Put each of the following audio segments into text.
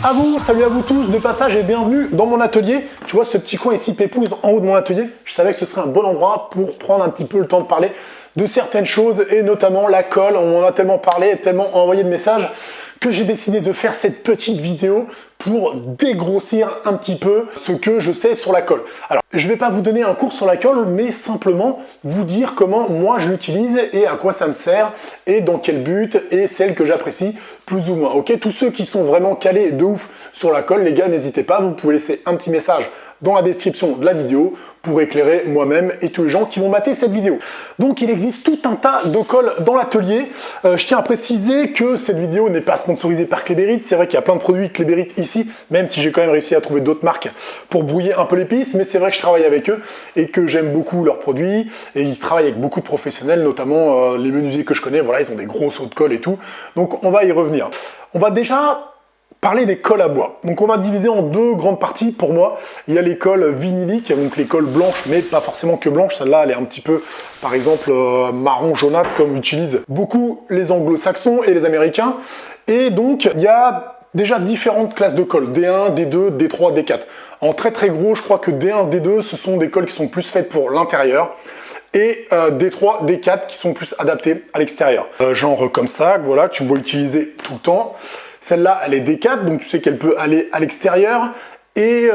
À vous, salut à vous tous, de passage et bienvenue dans mon atelier. Tu vois ce petit coin ici pépouze en haut de mon atelier? Je savais que ce serait un bon endroit pour prendre un petit peu le temps de parler de certaines choses et notamment la colle. On en a tellement parlé et tellement envoyé de messages que j'ai décidé de faire cette petite vidéo pour dégrossir un petit peu ce que je sais sur la colle. Alors, je ne vais pas vous donner un cours sur la colle, mais simplement vous dire comment moi je l'utilise et à quoi ça me sert et dans quel but et celle que j'apprécie plus ou moins. Ok, tous ceux qui sont vraiment calés de ouf sur la colle, les gars, n'hésitez pas, vous pouvez laisser un petit message dans la description de la vidéo pour éclairer moi-même et tous les gens qui vont mater cette vidéo. Donc il existe tout un tas de colles dans l'atelier. Je tiens à préciser que cette vidéo n'est pas sponsorisée par Cléberit. C'est vrai qu'il y a plein de produits Cléberit ici, même si j'ai quand même réussi à trouver d'autres marques pour brouiller un peu les pistes, mais c'est vrai que je travaille avec eux et que j'aime beaucoup leurs produits et ils travaillent avec beaucoup de professionnels, notamment les menuisiers que je connais. Voilà, ils ont des gros sauts de colle et tout. Donc on va y revenir. On va déjà parler des colles à bois. Donc on va diviser en deux grandes parties pour moi. Il y a les colles vinyliques, donc les colles blanches, mais pas forcément que blanches. Celle-là, elle est un petit peu, par exemple, marron jaunâtre, comme utilisent beaucoup les anglo-saxons et les américains. Et donc, il y a déjà différentes classes de colles, D1, D2, D3, D4. En très très gros, je crois que D1, D2, ce sont des colles qui sont plus faites pour l'intérieur. Et D3, D4 qui sont plus adaptées à l'extérieur. Genre comme ça, voilà, que tu vas utiliser tout le temps. Celle-là, elle est D4, donc tu sais qu'elle peut aller à l'extérieur. Et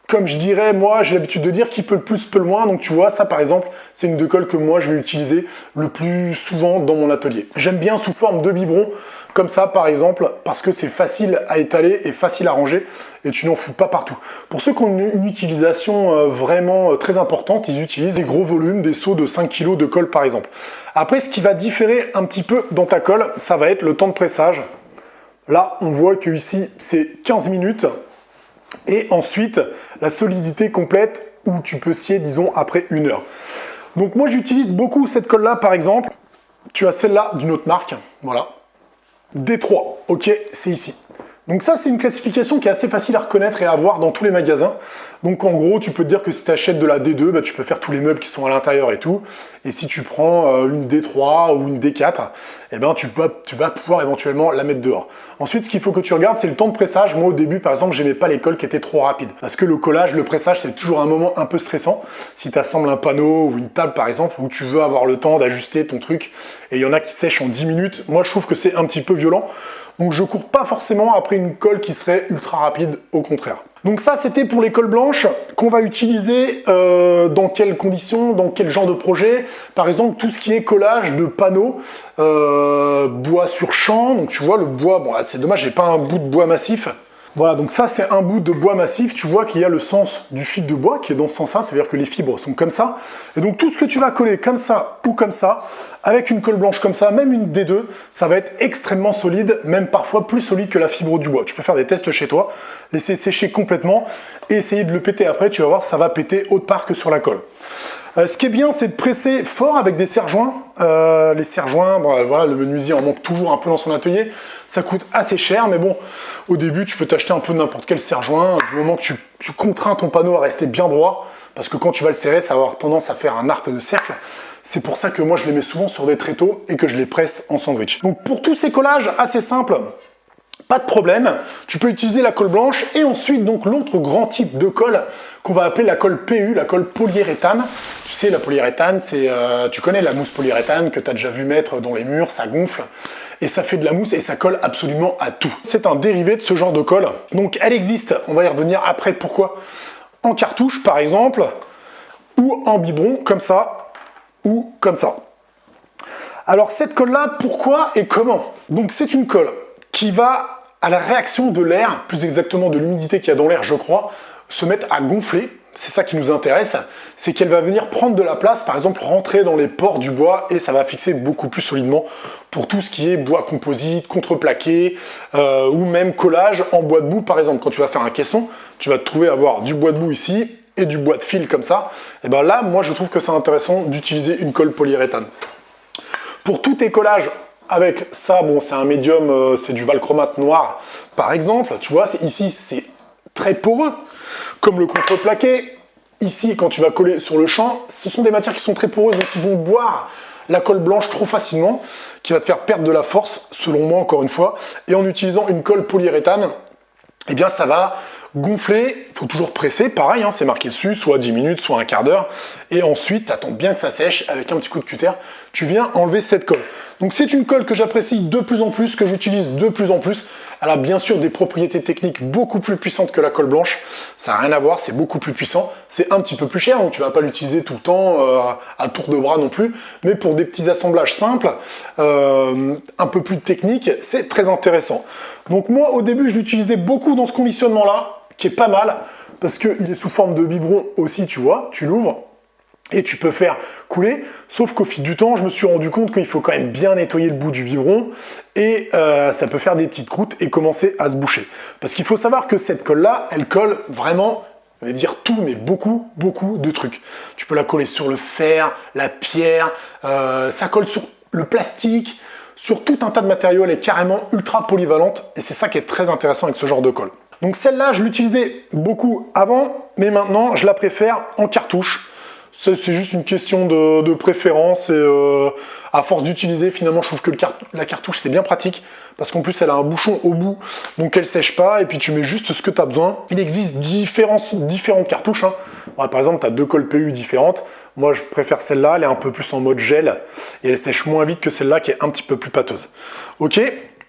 comme je dirais, moi, j'ai l'habitude de dire qui peut le plus, peut le moins. Donc tu vois, ça par exemple, c'est une de colle que moi, je vais utiliser le plus souvent dans mon atelier. J'aime bien sous forme de biberon, comme ça par exemple, parce que c'est facile à étaler et facile à ranger. Et tu n'en fous pas partout. Pour ceux qui ont une utilisation vraiment très importante, ils utilisent des gros volumes, des seaux de 5 kg de colle par exemple. Après, ce qui va différer un petit peu dans ta colle, ça va être le temps de pressage. Là, on voit que ici, c'est 15 minutes. Et ensuite, la solidité complète où tu peux scier, disons, après 1 heure. Donc moi, j'utilise beaucoup cette colle-là, par exemple. Tu as celle-là d'une autre marque. Voilà. D3. Ok, c'est ici. Donc ça, c'est une classification qui est assez facile à reconnaître et à voir dans tous les magasins. Donc en gros, tu peux te dire que si tu achètes de la D2, bah, tu peux faire tous les meubles qui sont à l'intérieur et tout. Et si tu prends une D3 ou une D4, eh ben, tu vas pouvoir éventuellement la mettre dehors. Ensuite, ce qu'il faut que tu regardes, c'est le temps de pressage. Moi, au début, par exemple, j'aimais pas les colles qui étaient trop rapides. Parce que le collage, le pressage, c'est toujours un moment un peu stressant. Si tu assembles un panneau ou une table, par exemple, où tu veux avoir le temps d'ajuster ton truc, et il y en a qui sèchent en 10 minutes, moi, je trouve que c'est un petit peu violent. Donc je cours pas forcément après une colle qui serait ultra rapide, au contraire. Donc ça, c'était pour les colles blanches qu'on va utiliser dans quelles conditions, dans quel genre de projet. Par exemple, tout ce qui est collage de panneaux, bois sur champ. Donc tu vois, le bois, bon, c'est dommage, j'ai pas un bout de bois massif. Voilà, donc ça c'est un bout de bois massif, tu vois qu'il y a le sens du fil de bois qui est dans ce sens-là, c'est-à-dire que les fibres sont comme ça. Et donc tout ce que tu vas coller comme ça ou comme ça, avec une colle blanche comme ça, même une D2, ça va être extrêmement solide, même parfois plus solide que la fibre du bois. Tu peux faire des tests chez toi, laisser sécher complètement et essayer de le péter après, tu vas voir, ça va péter autre part que sur la colle. Ce qui est bien, c'est de presser fort avec des serre-joints. Les serre-joints, bon, voilà, le menuisier en manque toujours un peu dans son atelier. Ça coûte assez cher, mais bon, au début, tu peux t'acheter un peu n'importe quel serre-joint. Du moment que tu contrains ton panneau à rester bien droit, parce que quand tu vas le serrer, ça va avoir tendance à faire un arc de cercle. C'est pour ça que moi, je les mets souvent sur des tréteaux et que je les presse en sandwich. Donc pour tous ces collages assez simples, pas de problème, tu peux utiliser la colle blanche et ensuite donc l'autre grand type de colle qu'on va appeler la colle PU, la colle polyuréthane. Tu sais, la polyuréthane, c'est, tu connais la mousse polyuréthane que tu as déjà vu mettre dans les murs, ça gonfle et ça fait de la mousse et ça colle absolument à tout. C'est un dérivé de ce genre de colle. Donc elle existe, on va y revenir après pourquoi, en cartouche par exemple, ou en biberon comme ça, ou comme ça. Alors cette colle-là, pourquoi et comment? Donc c'est une colle qui va, à la réaction de l'air, plus exactement de l'humidité qu'il y a dans l'air, je crois, se mettre à gonfler. C'est ça qui nous intéresse, c'est qu'elle va venir prendre de la place, par exemple rentrer dans les pores du bois et ça va fixer beaucoup plus solidement pour tout ce qui est bois composite, contreplaqué ou même collage en bois de boue. Par exemple, quand tu vas faire un caisson, tu vas te trouver à avoir du bois de boue ici et du bois de fil comme ça. Et bien là, moi je trouve que c'est intéressant d'utiliser une colle polyuréthane. Pour tous tes collages, avec ça, bon, c'est un médium, c'est du valchromate noir, par exemple. Tu vois, ici, c'est très poreux, comme le contreplaqué. Ici, quand tu vas coller sur le champ, ce sont des matières qui sont très poreuses, donc qui vont boire la colle blanche trop facilement, qui va te faire perdre de la force, selon moi, encore une fois. Et en utilisant une colle polyuréthane, eh bien ça va gonfler, il faut toujours presser, pareil, hein, c'est marqué dessus, soit 10 minutes, soit un quart d'heure, et ensuite, tu attends bien que ça sèche, avec un petit coup de cutter, tu viens enlever cette colle. Donc c'est une colle que j'apprécie de plus en plus, que j'utilise de plus en plus. Elle a bien sûr des propriétés techniques beaucoup plus puissantes que la colle blanche, ça n'a rien à voir, c'est beaucoup plus puissant, c'est un petit peu plus cher, donc tu ne vas pas l'utiliser tout le temps à tour de bras non plus, mais pour des petits assemblages simples, un peu plus techniques, c'est très intéressant. Donc moi au début je l'utilisais beaucoup dans ce conditionnement-là, qui est pas mal, parce qu'il est sous forme de biberon aussi, tu vois, tu l'ouvres, et tu peux faire couler, sauf qu'au fil du temps, je me suis rendu compte qu'il faut quand même bien nettoyer le bout du biberon, et ça peut faire des petites croûtes et commencer à se boucher. Parce qu'il faut savoir que cette colle-là, elle colle vraiment, je vais dire tout, mais beaucoup de trucs. Tu peux la coller sur le fer, la pierre, ça colle sur le plastique, sur tout un tas de matériaux, elle est carrément ultra polyvalente, et c'est ça qui est très intéressant avec ce genre de colle. Donc celle-là, je l'utilisais beaucoup avant, mais maintenant, je la préfère en cartouche. C'est juste une question de préférence, et à force d'utiliser, finalement, je trouve que la cartouche, c'est bien pratique, parce qu'en plus, elle a un bouchon au bout, donc elle sèche pas, et puis tu mets juste ce que tu as besoin. Il existe différentes cartouches, hein. Ouais, par exemple, tu as 2 colles PU différentes. Moi, je préfère celle-là, elle est un peu plus en mode gel, et elle sèche moins vite que celle-là, qui est un petit peu plus pâteuse. Ok.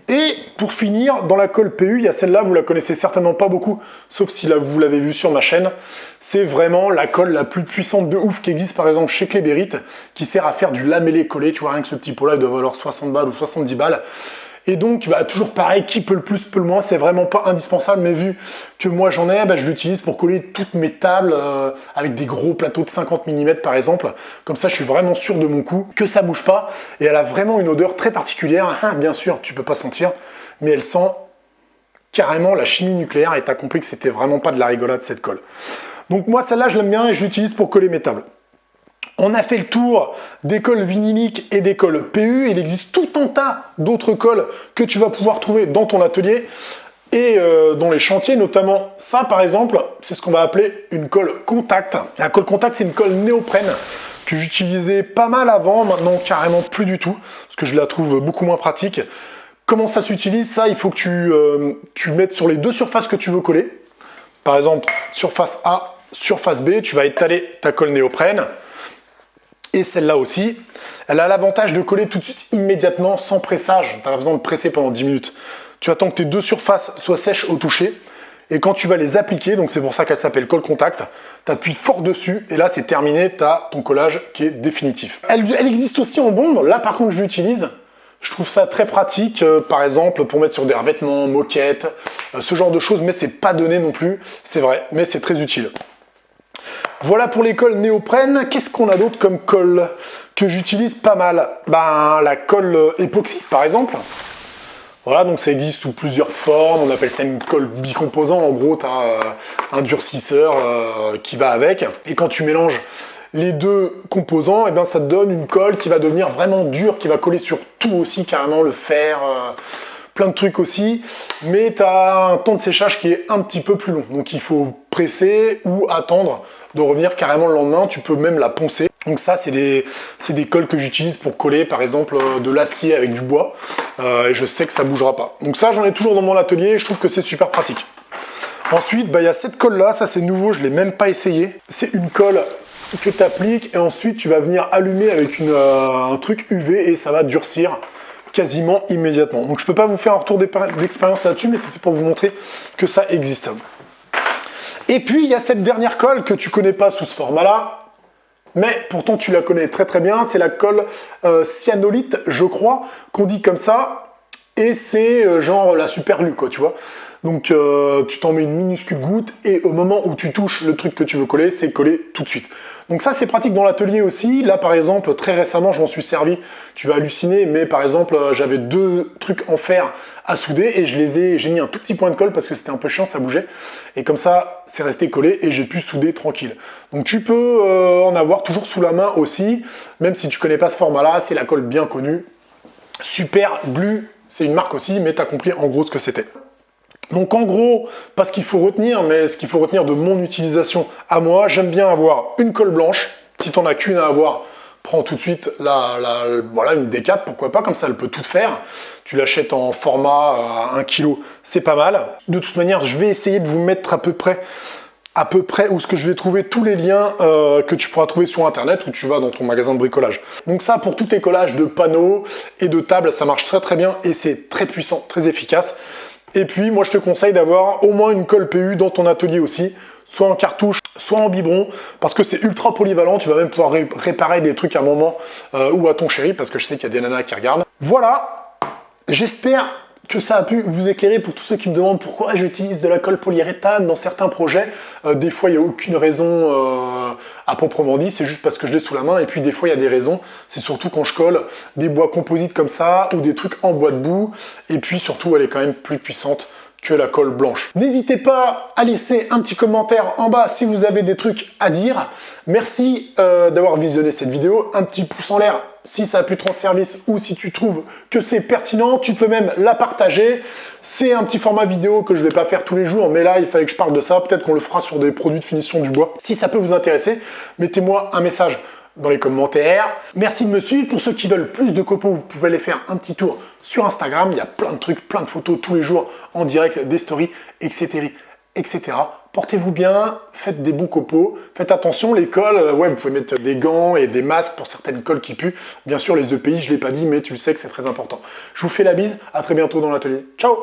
Et pour finir, dans la colle PU, il y a celle-là, vous la connaissez certainement pas beaucoup, sauf si là, vous l'avez vu sur ma chaîne. C'est vraiment la colle la plus puissante de ouf qui existe par exemple chez Clébérit, qui sert à faire du lamellé collé. Tu vois, rien que ce petit pot-là, il doit valoir 60 balles ou 70 balles. Et donc, bah, toujours pareil, qui peut le plus, peut le moins, c'est vraiment pas indispensable, mais vu que moi j'en ai, bah, je l'utilise pour coller toutes mes tables avec des gros plateaux de 50 mm par exemple. Comme ça, je suis vraiment sûr de mon coup, que ça bouge pas. Et elle a vraiment une odeur très particulière. Ah, bien sûr, tu peux pas sentir, mais elle sent carrément la chimie nucléaire, et tu as compris que c'était vraiment pas de la rigolade cette colle. Donc moi, celle-là, je l'aime bien et je l'utilise pour coller mes tables. On a fait le tour des colles vinyliques et des colles PU. Il existe tout un tas d'autres colles que tu vas pouvoir trouver dans ton atelier et dans les chantiers, notamment ça par exemple, c'est ce qu'on va appeler une colle contact. La colle contact, c'est une colle néoprène que j'utilisais pas mal avant, maintenant carrément plus du tout, parce que je la trouve beaucoup moins pratique. Comment ça s'utilise? Ça, il faut que tu le mettes sur les 2 surfaces que tu veux coller. Par exemple, surface A, surface B, tu vas étaler ta colle néoprène. Et celle-là aussi, elle a l'avantage de coller tout de suite immédiatement sans pressage. Tu n'as pas besoin de presser pendant 10 minutes. Tu attends que tes 2 surfaces soient sèches au toucher. Et quand tu vas les appliquer, donc c'est pour ça qu'elle s'appelle colle contact, tu appuies fort dessus et là c'est terminé, tu as ton collage qui est définitif. Elle existe aussi en bombe, là par contre je l'utilise. Je trouve ça très pratique, par exemple pour mettre sur des revêtements, moquettes, ce genre de choses, mais c'est pas donné non plus, c'est vrai, mais c'est très utile. Voilà pour les colles néoprène. Qu'est-ce qu'on a d'autre comme colle que j'utilise pas mal? Ben, la colle époxy par exemple. Voilà, donc ça existe sous plusieurs formes. On appelle ça une colle bicomposant. En gros, tu as un durcisseur qui va avec. Et quand tu mélanges les 2 composants, eh ben, ça te donne une colle qui va devenir vraiment dure, qui va coller sur tout aussi, carrément le fer, plein de trucs aussi. Mais tu as un temps de séchage qui est un petit peu plus long. Donc il faut presser ou attendre de revenir carrément le lendemain. Tu peux même la poncer. Donc ça, c'est des colles que j'utilise pour coller, par exemple, de l'acier avec du bois. Et je sais que ça ne bougera pas. Donc ça, j'en ai toujours dans mon atelier et je trouve que c'est super pratique. Ensuite, bah, y a cette colle-là. Ça, c'est nouveau. Je ne l'ai même pas essayé. C'est une colle que tu appliques et ensuite, tu vas venir allumer avec un truc UV et ça va durcir quasiment immédiatement. Donc je ne peux pas vous faire un retour d'expérience là-dessus, mais c'était pour vous montrer que ça existe. Et puis, il y a cette dernière colle que tu ne connais pas sous ce format-là, mais pourtant tu la connais très très bien, c'est la colle cyanolite, je crois, qu'on dit comme ça, et c'est genre la super glue, quoi, tu vois. Donc tu t'en mets une minuscule goutte, et au moment où tu touches le truc que tu veux coller, c'est collé tout de suite. Donc ça, c'est pratique dans l'atelier aussi. Là, par exemple, très récemment, je m'en suis servi, tu vas halluciner, mais par exemple, j'avais 2 trucs en fer à souder, et j'ai mis un tout petit point de colle parce que c'était un peu chiant, ça bougeait. Et comme ça, c'est resté collé, et j'ai pu souder tranquille. Donc tu peux en avoir toujours sous la main aussi, même si tu connais pas ce format-là, c'est la colle bien connue. Super Glue, c'est une marque aussi, mais tu as compris en gros ce que c'était. Donc en gros, pas ce qu'il faut retenir, mais ce qu'il faut retenir de mon utilisation à moi, j'aime bien avoir une colle blanche. Si tu n'en as qu'une à avoir, prends tout de suite voilà, une D4, pourquoi pas, comme ça elle peut tout faire. Tu l'achètes en format 1 kg, c'est pas mal. De toute manière, je vais essayer de vous mettre à peu près où ce que je vais trouver tous les liens que tu pourras trouver sur internet ou tu vas dans ton magasin de bricolage. Donc ça, pour tous tes collages de panneaux et de tables, ça marche très très bien et c'est très puissant, très efficace. Et puis moi je te conseille d'avoir au moins une colle PU dans ton atelier aussi, soit en cartouche, soit en biberon, parce que c'est ultra polyvalent, tu vas même pouvoir réparer des trucs à un moment ou à ton chéri, parce que je sais qu'il y a des nanas qui regardent. Voilà, j'espère que ça a pu vous éclairer pour tous ceux qui me demandent pourquoi j'utilise de la colle polyuréthane dans certains projets. Des fois, il n'y a aucune raison à proprement dit, c'est juste parce que je l'ai sous la main. Et puis des fois, il y a des raisons. C'est surtout quand je colle des bois composites comme ça ou des trucs en bois de boue. Et puis surtout, elle est quand même plus puissante que la colle blanche. N'hésitez pas à laisser un petit commentaire en bas si vous avez des trucs à dire. Merci d'avoir visionné cette vidéo. Un petit pouce en l'air si ça a pu te rendre service ou si tu trouves que c'est pertinent. Tu peux même la partager. C'est un petit format vidéo que je ne vais pas faire tous les jours, mais là, il fallait que je parle de ça. Peut-être qu'on le fera sur des produits de finition du bois. Si ça peut vous intéresser, mettez-moi un message dans les commentaires. Merci de me suivre. Pour ceux qui veulent plus de copeaux, vous pouvez aller faire un petit tour sur Instagram. Il y a plein de trucs, plein de photos tous les jours en direct, des stories, etc. Portez-vous bien, faites des bons copeaux, faites attention, les colles, ouais, vous pouvez mettre des gants et des masques pour certaines colles qui puent. Bien sûr, les EPI, je ne l'ai pas dit, mais tu le sais que c'est très important. Je vous fais la bise, à très bientôt dans l'atelier. Ciao!